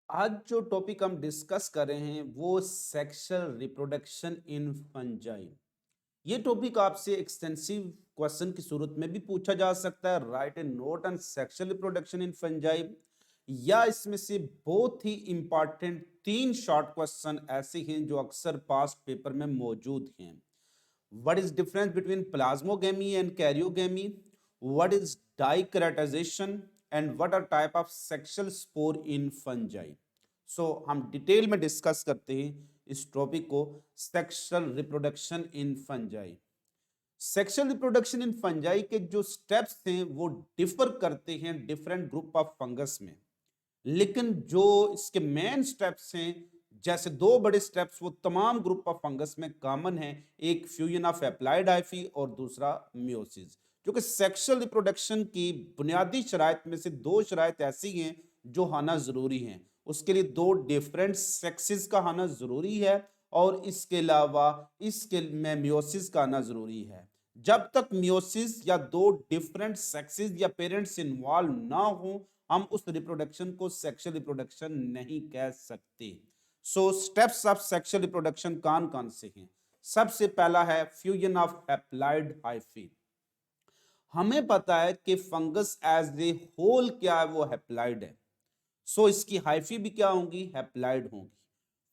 आज जो टॉपिक हम डिस्कस कर रहे हैं वो सेक्सुअल रिप्रोडक्शन इन फंजाई। ये टॉपिक आपसे एक्सटेंसिव क्वेश्चन की सूरत में भी पूछा जा सकता है। Right A note on sexual reproduction in fungi, या इसमें से बहुत ही इंपॉर्टेंट तीन शॉर्ट क्वेश्चन ऐसे हैं जो अक्सर पास्ट पेपर में मौजूद हैं। What is difference between plasmogamy and karyogamy? What is dichromatization and what are type of sexual spore in fungi? So हम डिटेल में डिस्कस करते हैं इस टॉपिक को, sexual reproduction in fungi. Sexual reproduction in fungi के जो steps हैं वो डिफर करते हैं डिफरेंट ग्रुप ऑफ फंगस में, लेकिन जो इसके मेन स्टेप्स हैं, जैसे दो बड़े स्टेप्स, वो तमाम ग्रुप ऑफ फंगस में कॉमन है। एक फ्यूजन ऑफ एप्लाइड हाइफी और दूसरा मियोसिस। जो कि सेक्सुअल रिप्रोडक्शन की बुनियादी शराइत में से दो शराइत ऐसी हैं जो होना जरूरी हैं। उसके लिए दो डिफरेंट सेक्सेस का होना जरूरी है और इसके अलावा इसके में मियोसिस का आना जरूरी है। जब तक मियोसिस या दो डिफरेंट सेक्सेस या पेरेंट्स इन्वॉल्व ना हो, हम उस रिप्रोडक्शन को सेक्सुअल रिप्रोडक्शन नहीं कह सकते। सो स्टेप्स ऑफ सेक्सुअल रिप्रोडक्शन कौन कौन से हैं? सबसे पहला है फ्यूजन ऑफ हैप्लॉइड हाइफी। हमें पता है कि फंगस एज ए होल क्या है, वो हैप्लॉइड है। सो इसकी हाइफी भी क्या होंगी? हैप्लॉइड होंगी।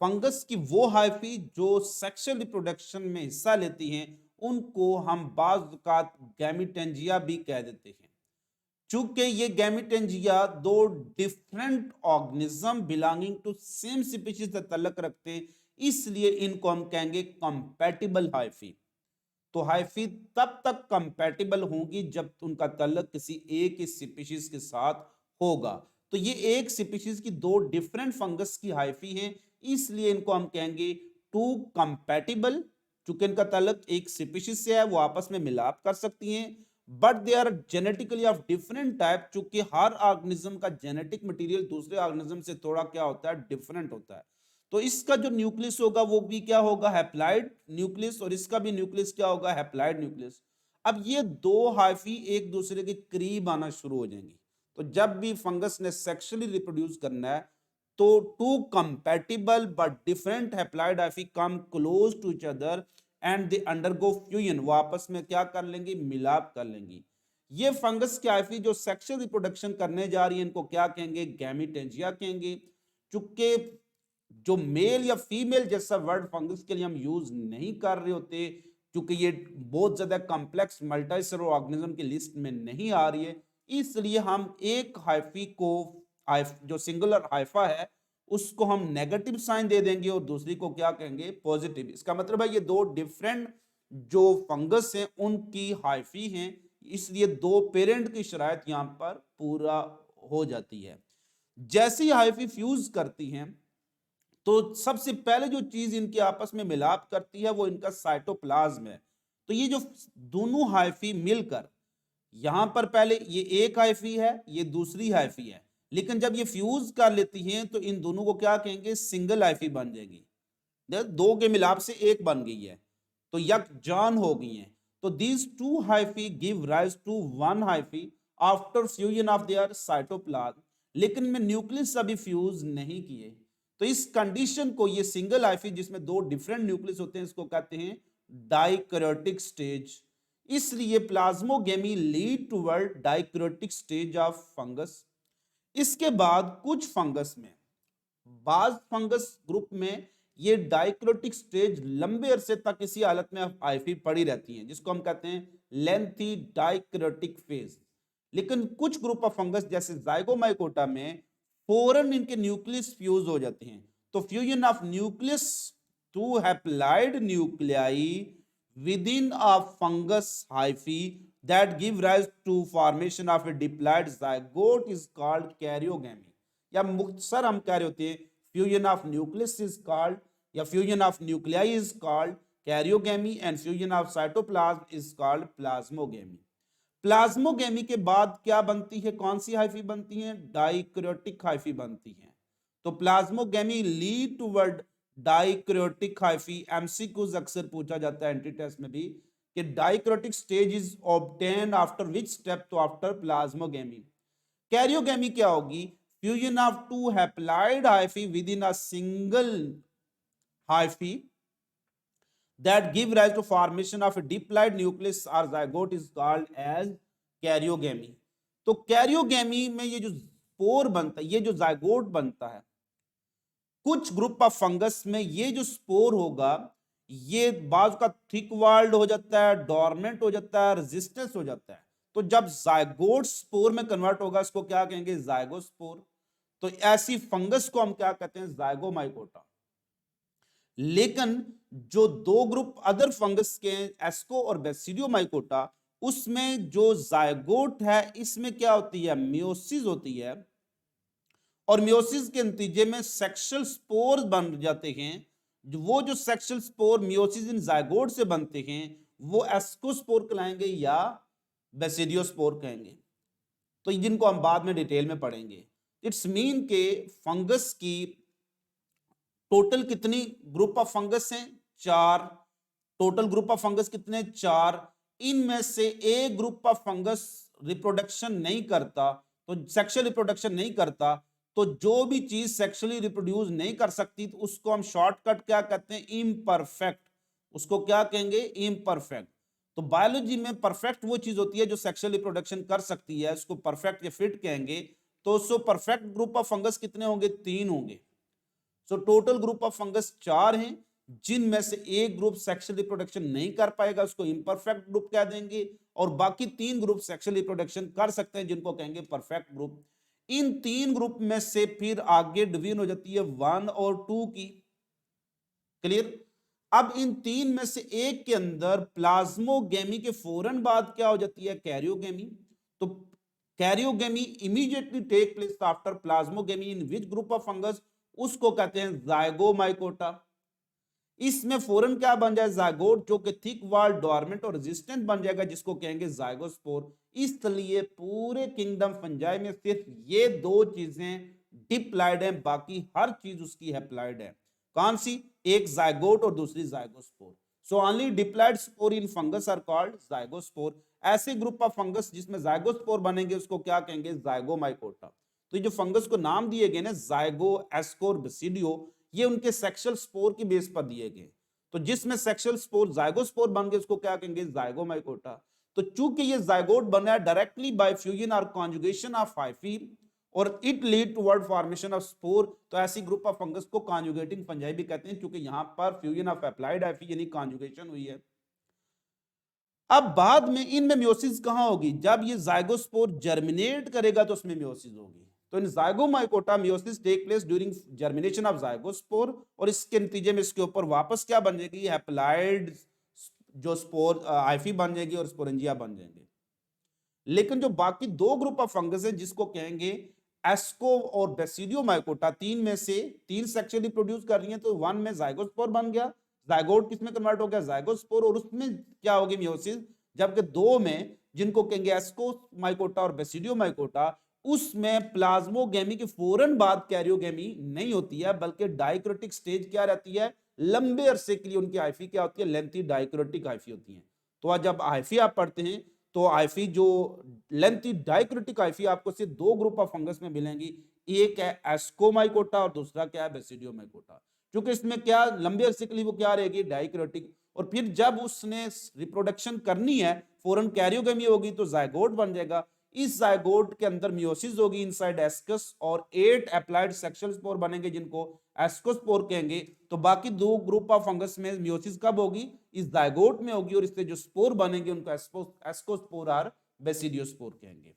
फंगस की वो हाइफी जो सेक्सुअल रिप्रोडक्शन में हिस्सा लेती हैं उनको हम बाज़ औक़ात गैमीटेंजिया भी कह देते हैं। चूंकि ये गैमीटेंजिया दो different organism belonging to same species से ताल्लुक रखते हैं, इसलिए इनको हम कहेंगे कंपैटिबल हाइफी। तो हाइफी तब तक कंपैटिबल होंगी जब उनका ताल्लुक किसी एक ही स्पीशीज के साथ होगा। तो ये एक स्पीशीज की दो डिफरेंट फंगस की हाइफी हैं, इसलिए इनको हम कहेंगे टू कंपैटिबल। चूंकि इनका ताल्लुक एक स्पीशीज से है, वो आपस में मिलाप कर सकती हैं, but they are genetically of different type. चूंकि हर ऑर्गेनिज्म का जेनेटिक मटेरियल दूसरे ऑर्गेनिज्म से थोड़ा क्या होता है, डिफरेंट होता है। तो इसका जो न्यूक्लियस होगा वो भी क्या होगा, हैप्लॉइड न्यूक्लियस, और इसका भी न्यूक्लियस क्या होगा, हैप्लॉइड न्यूक्लियस। अब ये दो हाइफी एक दूसरे के करीब आना शुरू हो जाएंगी। तो जब भी फंगस ने सेक्सुअली रिप्रोड्यूस करना है तो two compatible but different haploid hyphae come close to each other and they undergo fusion. वो आपस में क्या कर लेंगी, मिलाप कर लेंगी। ये फंगस की हाइफी जो सेक्सुअल रिप्रोडक्शन करने जा रही है इनको क्या कहेंगे, गैमीटेंजिया कहेंगे। चूंकि जो मेल या फीमेल जैसा वर्ड फंगस के लिए हम यूज नहीं कर रहे होते, क्योंकि ये बहुत ज्यादा कॉम्प्लेक्स मल्टीसेलुलर ऑर्गेनिज्म की लिस्ट में नहीं आ रही है, इसलिए हम एक हाइफी को जो सिंगुलर हाइफा है उसको हम नेगेटिव साइन दे देंगे और दूसरी को क्या कहेंगे, पॉजिटिव। इसका मतलब है ये दो डिफरेंट जो फंगस हैं उनकी हाइफी हैं, इसलिए दो पेरेंट की शराइत यहां पर पूरा हो जाती है। जैसे ही हाइफी फ्यूज करती हैं तो सबसे पहले जो चीज इनके आपस में मिलाप करती है वो इनका साइटोप्लाज्म है। तो ये जो दोनों हाइफी मिलकर, यहां पर पहले ये एक हाइफी है, ये दूसरी हाइफी है, लेकिन जब ये फ्यूज कर लेती हैं तो इन दोनों को क्या कहेंगे, सिंगल हाइफी बन जाएगी। दो के मिलाप से एक बन गई है, तो यकजान हो गई हैं। तो these two hyphae give rise to one hyphae after fusion of their cytoplasm. लेकिन में न्यूक्लियस अभी फ्यूज नहीं किए, तो इस कंडीशन को, ये सिंगल हाइफी जिसमें दो डिफरेंट न्यूक्लियस होते हैं, इसको कहते हैं डाइकैरियोटिक स्टेज। इसलिए plasmogamy lead toward dikaryotic stage of fungus. इसके बाद कुछ फंगस में, बाज फंगस ग्रुप में, ये डाइक्रोटिक स्टेज लंबे अरसे तक इसी हालत में हाइफी पड़ी रहती हैं, जिसको हम कहते हैं लेंथी डाइक्रोटिक फेज। लेकिन कुछ ग्रुप ऑफ फंगस जैसे जाइगोमाइकोटा में फौरन इनके न्यूक्लियस फ्यूज हो जाते हैं। तो fusion of nucleus two haploid nuclei within a fungus hyphae that give rise to formation of a diploid zygote is called karyogamy। या मुख्तसर हम कह रहे होते हैं fusion of nucleus is called, या fusion of nuclei is called karyogamy, and fusion of cytoplasm is called plasmogamy. Plasmogamy के बाद क्या बनती है, कौन सी हाइफी बनती है, डाइक्रोटिक हाइफी बनती है। तो plasmogamy lead toward dikaryotic hyphae. MCQs अक्सर पूछा जाता है एंट्री टेस्ट में भी कि dikaryotic stage is obtained after which step, तो आफ्टर प्लाज्मोगेमी। कैरियोगेमी क्या होगी, fusion of two haploid hyphae within a single hyphae that give rise to formation of a diploid nucleus or zygote is called as karyogamy. तो karyogamy में ये जो spore बनता है, ये जो जाइगोट बनता है, कुछ ग्रुप ऑफ फंगस में ये जो स्पोर होगा ये बाज का थिक वाल्ड हो जाता है, डोरमेंट हो जाता है, रेजिस्टेंस हो जाता है। तो जब जाइगोट स्पोर में कन्वर्ट होगा इसको क्या कहेंगे, जाइगोस्पोर। तो ऐसी फंगस को हम क्या कहते हैं, जाइगोमाइकोटा। लेकिन जो दो ग्रुप अदर फंगस के एस्को और बेसिडियोमाइकोटा, उसमें जो जाइगोट है इसमें क्या होती है, मियोसिस होती है, और मियोसिस के नतीजे में सेक्सुअल स्पोर बन जाते हैं। वो जो सेक्सुअल स्पोर मियोसिस इन जाइगोट से बनते हैं वो एस्कोस्पोर कहलाएंगे या बेसिडियोस्पोर कहेंगे। तो जिनको हम बाद में डिटेल में पढ़ेंगे। इट्स मीन के फंगस की टोटल कितनी ग्रुप ऑफ फंगस हैं, 4। टोटल ग्रुप ऑफ फंगस कितने, 4। इनमें से एक ग्रुप ऑफ फंगस रिप्रोडक्शन नहीं करता, तो सेक्सुअल रिप्रोडक्शन नहीं करता, तो जो भी चीज सेक्सुअली रिप्रोड्यूस नहीं कर सकती तो उसको हम शॉर्टकट क्या कहते हैं, इम्परफेक्ट। उसको क्या कहेंगे, इम्परफेक्ट। तो बायोलॉजी में परफेक्ट वो चीज होती है जो सेक्सुअल रिप्रोडक्शन कर सकती है, उसको परफेक्ट या फिट कहेंगे। तो so perfect group of fungus कितने होंगे, 3 होंगे। So total group of fungus 4 हैं, जिनमें से एक ग्रुप सेक्सुअल रिप्रोडक्शन नहीं कर पाएगा, उसको इम्परफेक्ट ग्रुप कह देंगे, और बाकी 3 ग्रुप सेक्सुअल रिप्रोडक्शन कर सकते हैं, जिनको कहेंगे परफेक्ट ग्रुप। इन 3 ग्रुप में से फिर आगे डिवीजन हो जाती है 1 और 2 की। क्लियर। अब इन 3 में से एक के अंदर प्लाज्मोगेमी के फौरन बाद क्या हो जाती है, कैरियोगेमी। तो karyogamy immediately take place after plasmogamy in which group of fungus, उसको कहते हैं जाइगोमाइकोटा। इसमें फौरन क्या बन जाए, जाइगोट, जो कि थिक वॉल, डोरमेंट और रेजिस्टेंट बन जाएगा, जिसको कहेंगे जाइगोस्पोर। इसलिए पूरे किंगडम फंजाई में सिर्फ ये 2 चीजें डिप्लॉयड हैं, बाकी हर चीज उसकी हैप्लॉयड है। कौन सी, एक जाइगोट और दूसरी zygospore. So only diploid spore in fungus are called zygospore. ऐसे ग्रुप ऑफ फंगस जिसमें जाइगोस्पोर बनेंगे उसको क्या कहेंगे, जाइगोमाइकोटा। तो ये जो फंगस को नाम दिए गए ना, जाइगो, एस्को, बेसिडियो, ये उनके सेक्सुअल स्पोर की बेस पर दिए गए। तो जिसमें सेक्सुअल स्पोर जाइगोस्पोर बन गए उसको क्या कहेंगे, जाइगोमाइकोटा। तो चूंकि ये जाइगोट बना है डायरेक्टली बाय फ्यूजन और कॉन्जुगेशन ऑफ हाइफी और it lead toward formation of spore, तो ऐसी ग्रुप ऑफ फंगस को कॉन्जुगेटिंग फंजाई भी कहते हैं, क्योंकि यहां पर फ्यूजन ऑफ एप्लाइड हाइफी यानी कॉन्जुगेशन हुई है। अब बाद में इनमें मियोसिस कहां होगी, जब ये जाइगोस्पोर जर्मिनेट करेगा तो उसमें मियोसिस होगी। तो in zygomycota meiosis take place during germination of zygospore, और इसके नतीजे में इसके ऊपर वापस क्या बन जाएगी, हैप्लॉइड जो स्पोर हाइफी बन जाएगी और स्पोरेंजिया बन जाएंगे। लेकिन जो बाकी 2 ग्रुप ऑफ फंगस है जिसको कहेंगे एस्को और बेसिडियोमाइकोटा, 3 में से 3 सेक्सुअली प्रोड्यूस कर रही हैं, तो 1 में जाइगोस्पोर बन गया, जाइगोट किसमें कन्वर्ट हो गया, जाइगोस्पोर, और उसमें क्या होगी, मियोसिस। जबकि 2 में जिनको कहेंगे एस्कोमाइकोटा और बेसिडियोमाइकोटा, उसमें प्लाज्मोगेमी के फौरन बाद कैरियोगेमी नहीं होती है, बल्कि डाइक्रोटिक स्टेज क्या रहती है, लंबे अरसे के लिए उनकी हाइफी क्या होती है, लेंथी डाइक्रोटिक हाइफी होती है। तो आज जब हाइफी आप पढ़ते हैं तो हाइफी जो लेंथी डाइक्रोटिक हाइफी आपको सिर्फ 2 ग्रुप ऑफ फंगस में मिलेंगी, एक है एस्कोमाइकोटा और दूसरा क्या है, बेसिडियोमाइकोटा। क्योंकि इसमें क्या लंबे अरसे के लिए वो क्या रहेगी, डाइक्रोटिक, और फिर जब उसने रिप्रोडक्शन करनी है फौरन कैरियोगेमी होगी तो जाइगोट बन जाएगा। इस जाइगोट के अंदर मियोसिस होगी इनसाइड एस्कस, और 8 एप्लाइड सेक्सुअल स्पोर बनेंगे जिनको एस्कोस्पोर कहेंगे। तो बाकी 2 ग्रुप ऑफ फंगस में मियोसिस कब होगी, इस जाइगोट में होगी, और इससे जो स्पोर बनेंगे उनको एस्कोस्पोर और बेसिडियोस्पोर कहेंगे।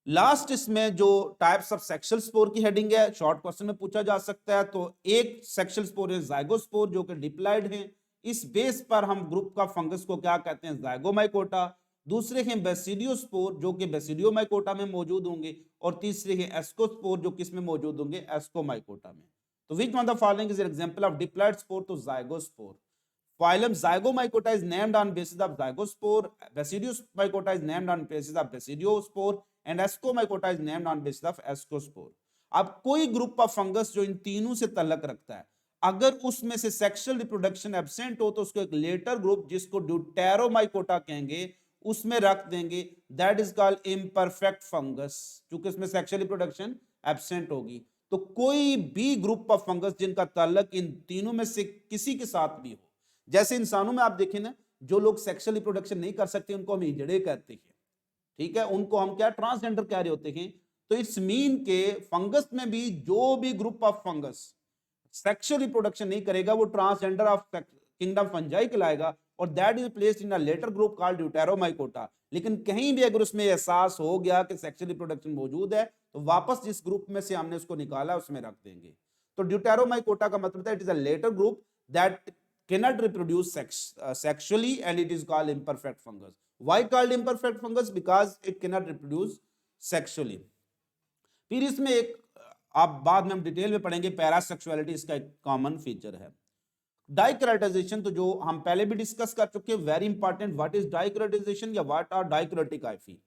लास्ट इसमें जो टाइप्स ऑफ सेक्सुअल स्पोर की हेडिंग है, शॉर्ट क्वेश्चन में पूछा जा सकता है। तो एक सेक्सुअल स्पोर है जाइगोस्पोर जो कि डिप्लॉयड है, इस बेस पर हम ग्रुप का फंगस को क्या कहते हैं, जाइगोमाइकोटा। दूसरे हैं बेसिडियोस्पोर जो कि बेसिडियोमाइकोटा में मौजूद होंगे, और तीसरे हैं एस्कोस्पोर जो किस में मौजूद होंगे, एस्कोमाइकोटा में। तो which one the following is example of diploid spore, तो zygospore. Phylum Zygomycota is named on basis of zygospore, Basidiomycota is named on basis of Basidiospore, and Ascomycota is named on basis of Ascospore. अब कोई group of fungus जो इन तीनों से तल्लक रखता है, अगर उसमें से सेक्सुअल रिप्रोडक्शन एब्सेंट हो तो उसको एक लेटर ग्रुप जिसको ड्यूटेरोमाइकोटा कहेंगे, उसमें रख देंगे, that is called imperfect fungus, क्योंकि इसमें सेक्सुअल रिप्रोडक्शन एब्सेंट होगी। तो कोई भी ग्रुप ऑफ फंगस जिनका ताल्लुक इन तीनों में से किसी के साथ भी हो, जैसे इंसानों में आप देखें ना, जो लोग सेक्सुअल रिप्रोडक्शन नहीं कर सकते उनको हम हिजड़े कहते हैं, ठीक है, उनको हम क्या ट्रांसजेंडर कह रहे होते हैं। तो इट्स मीन के फंगस में भी जो भी group of fungus sexual reproduction नहीं करेगा वो ट्रांसजेंडर ऑफ किंगडम फंजाई कहलाएगा, और that is placed in a later group called deuteromycota. लेकिन कहीं भी अगर उसमें एहसास हो गया कि सेक्सुअल रिप्रोडक्शन मौजूद है तो वापस जिस ग्रुप में से हमने उसको निकाला उसमें रख देंगे। तो ड्यूटेरोमाइकोटा का मतलब है it is a later group that cannot reproduce sexually and it is called imperfect fungus. Why called imperfect fungus? Because it cannot reproduce sexually. फिर इसमें एक आप बाद में हम डिटेल में पढ़ेंगे, पैरासेक्सुअलिटी इसका एक कॉमन फीचर है। डाइकराइटाइजेशन तो जो हम पहले भी डिस्कस कर चुके हैं, वेरी इंपॉर्टेंट, व्हाट इज डाइकराइटाइजेशन या व्हाट आर डाइक्रोटिक हाइफी।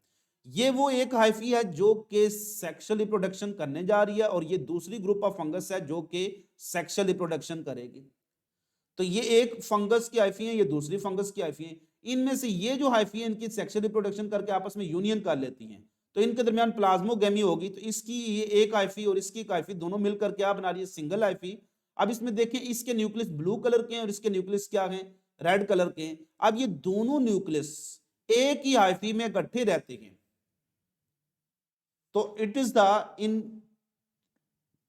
ये वो एक हाइफी है जो कि सेक्सुअल रिप्रोडक्शन करने जा रही है, और ये दूसरी ग्रुप ऑफ फंगस है जो कि सेक्सुअल रिप्रोडक्शन करेगी। तो ये एक फंगस की हाइफी है, ये दूसरी फंगस की हाइफी है। इनमें से ये जो हाइफी है इनकी सेक्सुअल रिप्रोडक्शन करके आपस में यूनियन कर लेती हैं, तो इनके दरमियान प्लाज्मोगेमी होगी। तो इसकी ये एक हाइफी और इसकी एक हाइफी दोनों मिलकर क्या बना रही है, सिंगल हाइफी। अब इसमें देखिए इसके न्यूक्लियस ब्लू कलर के हैं और इसके न्यूक्लियस क्या हैं, रेड कलर के हैं। अब ये दोनों न्यूक्लियस एक ही हाइफी में इकट्ठे रहते हैं। तो it is the in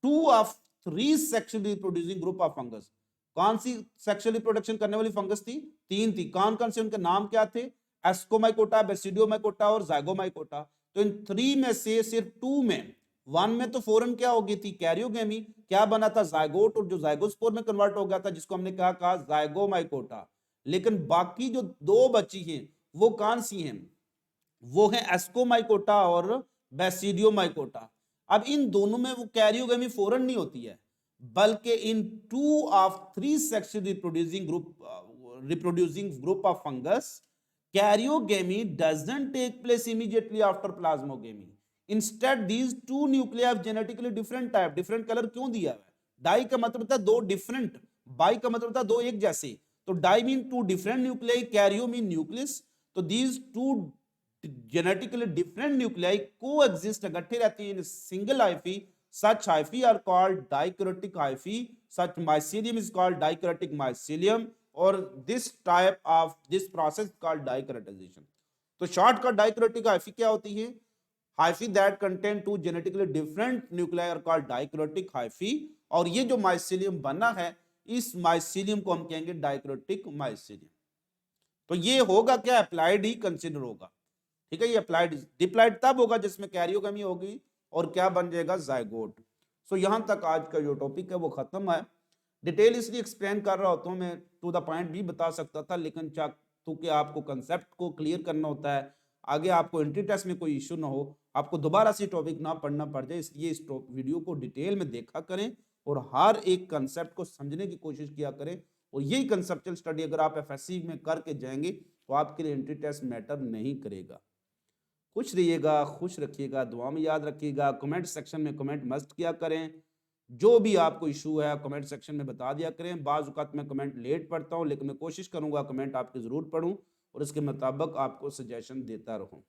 2 of 3 sexually reproducing group of fungus. कौन सी सेक्सुअल रिप्रोडक्शन करने वाली फंगस थी, 3 थी। कौन कौन से, उनके नाम क्या थे, एस्कोमाइकोटा, बेसिडियोमाइकोटा और जाइगोमाइकोटा। तो इन 3 में से सिर्फ 2 में, 1 में तो फौरन क्या हो गई थी, कैरियोगेमी, क्या बना था, जाइगोट, और जो जाइगोस्पोर में कन्वर्ट हो गया था जिसको हमने क्या कहा, जाइगोमाइकोटा। लेकिन बाकी जो 2 बची हैं वो कौन सी हैं, वो है एस्कोमाइकोटा और बेसिडियोमाइकोटा। अब इन दोनों में वो कैरियोगेमी फौरन नहीं होती है, बल्कि in 2 of 3 sexually reproducing group of fungus karyogamy doesn't take place immediately after plasmogamy. Instead these 2 nuclei of genetically different type. Different colour क्यों दिया है, डाई का मतलब था 2 डिफरेंट, बाई का मतलब था 2 एक जैसे। तो di mean 2 different nuclei, karyo mean nucleus. तो these 2 genetically different nuclei coexist, इकट्ठे रहती हैं in a single hyphae. Such hyphae are called dikaryotic hyphae. Such mycelium is called dikaryotic mycelium, or this type of this process called dikaryotization. तो shortcut dikaryotic hyphae क्या होती है, hyphae that contain 2 genetically different nuclei are called dikaryotic hyphae. और ये जो mycelium बना है इस माइसीलियम को हम कहेंगे डाइक्रोटिक माइसीलियम। तो ये होगा क्या, अप्लाइड ही कंसिडर होगा, ठीक है। ये अप्लाइड, डिप्लाइड तब होगा जिसमें कैरियोगेमी होगी और क्या बन जाएगा, जाइगोट। सो यहां तक आज का जो टॉपिक है वो खत्म है। डिटेल इसलिए एक्सप्लेन कर रहा होता हूं, मैं टू द पॉइंट भी बता सकता था, लेकिन क्योंकि आपको कंसेप्ट को क्लियर करना होता है, आगे आपको एंट्री टेस्ट में कोई इश्यू ना हो, आपको दोबारा से टॉपिक ना पढ़ना पड़ जाए, इसलिए इस वीडियो को डिटेल में देखा करें और हर एक कंसेप्ट को समझने की कोशिश किया करें। और यही कंसेप्चुअल स्टडी अगर आप एफएससी में करके जाएंगे तो आपके लिए एंट्री टेस्ट मैटर नहीं करेगा। खुश रहिएगा, खुश रखिएगा, दुआ में याद रखिएगा। कमेंट सेक्शन में कमेंट मस्ट किया करें, जो भी आपको इशू है कमेंट सेक्शन में बता दिया करें। बाज़ औक़ात मैं कमेंट लेट पढ़ता हूं, लेकिन मैं कोशिश करूंगा कमेंट आपके ज़रूर पढूं और इसके मुताबिक आपको सजेशन देता रहूं।